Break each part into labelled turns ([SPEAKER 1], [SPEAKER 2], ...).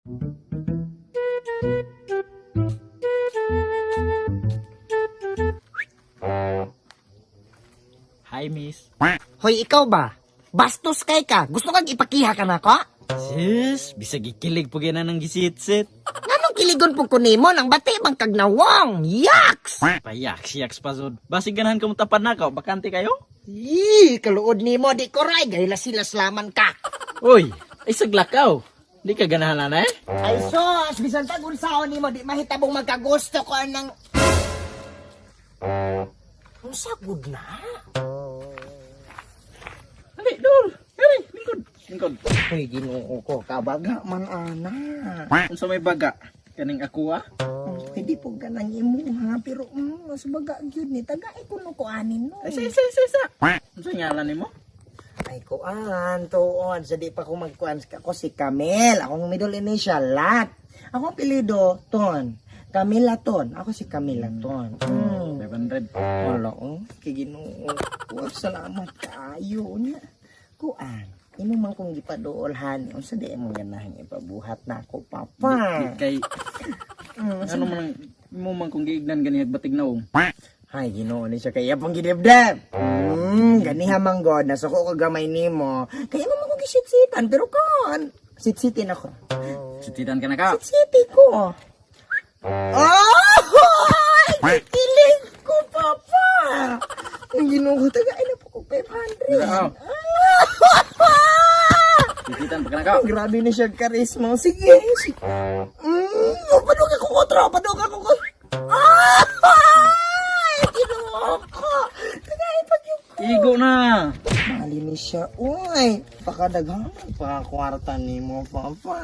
[SPEAKER 1] Hi, miss.
[SPEAKER 2] Hoy, ikaw ba? Bastos kay ka. Gusto kang ipakiha ka na ko?
[SPEAKER 1] Sis, bisag ikilig po gina ng gisitsit.
[SPEAKER 2] Anong kiligon po kunimo nang bati bang kagnawang? Yaks!
[SPEAKER 1] Payaks-yaks pa sud. Basig ganahan ka mo tapan na ka, bakante kayo?
[SPEAKER 2] Kaluod nimo di ko ray. Gahilas-hilas laman ka.
[SPEAKER 1] Uy, ay saglakaw. Di ka ganahan na eh?
[SPEAKER 2] Ay sos, bisan tag unsaon nimo di mahitabong magkagusto ko ng... Unsa gud na?
[SPEAKER 1] Dali, dul. Kari, lingkod. Lingkod.
[SPEAKER 2] Hoy, Ginoo ko, kabaga man ana.
[SPEAKER 1] Unsa may baga? Kaning ako ah?
[SPEAKER 2] Hindi po ganang imuha, pero mas baga gyud ni tagay ko no kuanin no.
[SPEAKER 1] Ay, sa. Unsa ngalan nimo?
[SPEAKER 2] Ay kuan, tuon, sa di pa ko magkuan ako si Camel. Akong middle initial, Lat. Ako apelyido, Ton. Camila Ton. Ako si Camila Ton.
[SPEAKER 1] 500.
[SPEAKER 2] Wala, kay Ginoo. Wa salamat kaayo niya. Kuan, imo man kong gipaduolhan. Unsa di mo ganahan ipabuhat na ako, papa.
[SPEAKER 1] Di kay ano man mo man kung giignan gani batig naong.
[SPEAKER 2] Ay, Ginoo ni siya kaya pang gidibdib. Ganiha man god, nasuko ko gamay nimo. Kaya mo man kong gisitsitan, pero kon, sitsitin ako.
[SPEAKER 1] Sititan ka na ka.
[SPEAKER 2] Sitsiti ko. Oh! Kilig ko, papa. Ang Ginoo ko, tagay na po ko 500.
[SPEAKER 1] Dalaw. Sititan pa ka na ka.
[SPEAKER 2] Grabe na siya karisma. Sige. Padug ako kontra. Padug ako ko. Ginoo ko. Tagay pag yung ko.
[SPEAKER 1] Igo na.
[SPEAKER 2] Mali ni siya. Uy, pakadaghan pa kwarta ni mo, papa.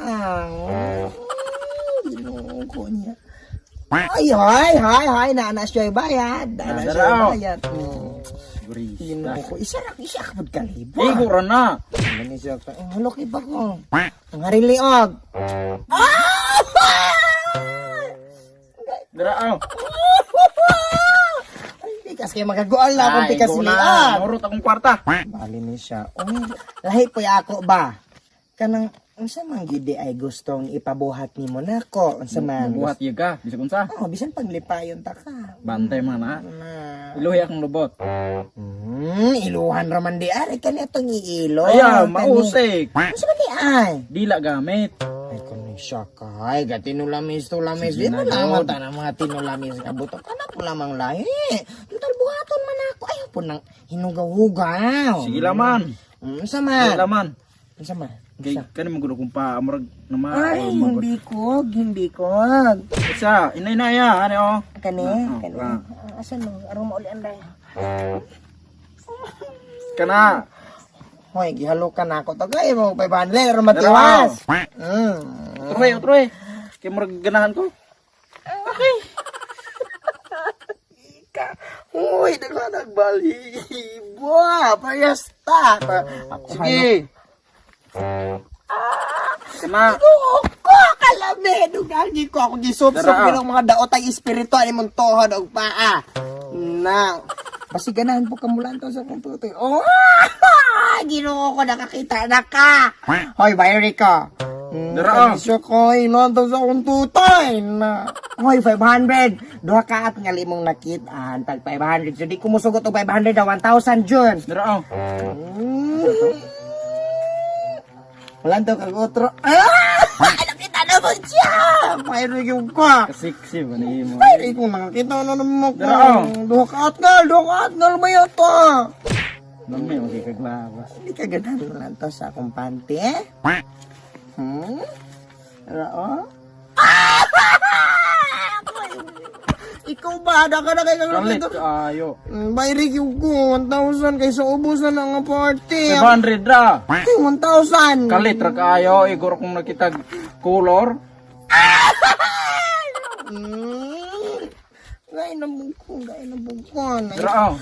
[SPEAKER 2] Ginoo ko niya. Hay. Nana siya bayad. Nana siya bayad. Ginoo ko. Isa kapag kalibo.
[SPEAKER 1] Igo ra na.
[SPEAKER 2] Ano ni siya? Halok iba ko. Ang hariliog.
[SPEAKER 1] Daraw.
[SPEAKER 2] Pikas kayo magagual na akong pikas liog.
[SPEAKER 1] Nurot akong kwarta.
[SPEAKER 2] Mali ni siya. Lahi po ako ba? Kanang, unsa man gidi ay gustong ipabuhat ni mo nako. Unsa man.
[SPEAKER 1] Buhat yun ka. Bisa kunsa.
[SPEAKER 2] Bisan paglipayon ta ka.
[SPEAKER 1] Bantay man na. Iluhi akong lubot.
[SPEAKER 2] Iluhan raman di ari kani atong iilo.
[SPEAKER 1] Ayaw, mausik.
[SPEAKER 2] Unsa man di ay?
[SPEAKER 1] Dila gamit.
[SPEAKER 2] Ay kani siya kay gatinulamis tulamis di mo lamang ta na mga tinulamis kabuto kana po lamang lahi. Total buhaton man ako ayaw po nang hinugaw-hugaw.
[SPEAKER 1] Sige laman.
[SPEAKER 2] Unsa
[SPEAKER 1] Sige
[SPEAKER 2] man?
[SPEAKER 1] laman.
[SPEAKER 2] Unsa man?
[SPEAKER 1] Kay kani magud kung pa amurag naman.
[SPEAKER 2] Ay, hindi ko.
[SPEAKER 1] Isa, inay ya, ano oh.
[SPEAKER 2] Kani.
[SPEAKER 1] Ah.
[SPEAKER 2] Asa no? Aron mo uli anday.
[SPEAKER 1] Kana.
[SPEAKER 2] Hoy, gihalukan ako tagay mo 500 aron matiwas.
[SPEAKER 1] Utroy. Kay murag ganahan ko. Okay.
[SPEAKER 2] Uy, nagbalibo. Payasta.
[SPEAKER 1] Sige. Kana.
[SPEAKER 2] Ko, kalami. Dugagi ko ako gisupsup ng mga daotay espiritual imong tuhod og paa. Na. Basi ganahan po kamulan to sa kumputer. Oh! Ginoo ko nakakita na ka. Hoy, bayari ka.
[SPEAKER 1] Dara.
[SPEAKER 2] Siya ko, inonto sa akong tutay na. Hoy, 500. Duha ka at ngali mong nakitaan. Tag 500. So, di ko musugot o 500 na 1,000 dyan.
[SPEAKER 1] Dara.
[SPEAKER 2] Walang daw kang otro. Nakita na mo siya. Mayroon yung ka.
[SPEAKER 1] Kasiksi ba ni mo?
[SPEAKER 2] Mayroon kong nakakita na naman mo ka.
[SPEAKER 1] Dara.
[SPEAKER 2] Duha ka at ngal ba yata?
[SPEAKER 1] Namay magkikaglawas.
[SPEAKER 2] Hindi ka ganahan mo lang to sa akong panty, eh? Rao? Ikaw ba? Daka na kayo
[SPEAKER 1] Kalit ayo.
[SPEAKER 2] Bayrig yung ko, 1,000 kaysa ubusan na nga party.
[SPEAKER 1] 500 ra.
[SPEAKER 2] 1,000.
[SPEAKER 1] Kalit ra kaayo, igor kung nakitag color.
[SPEAKER 2] Gaya na bugkon.
[SPEAKER 1] Dara.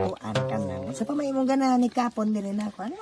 [SPEAKER 2] Kuan ka na. Sa pa may mong ganahan ni Kapon din ako. Ano?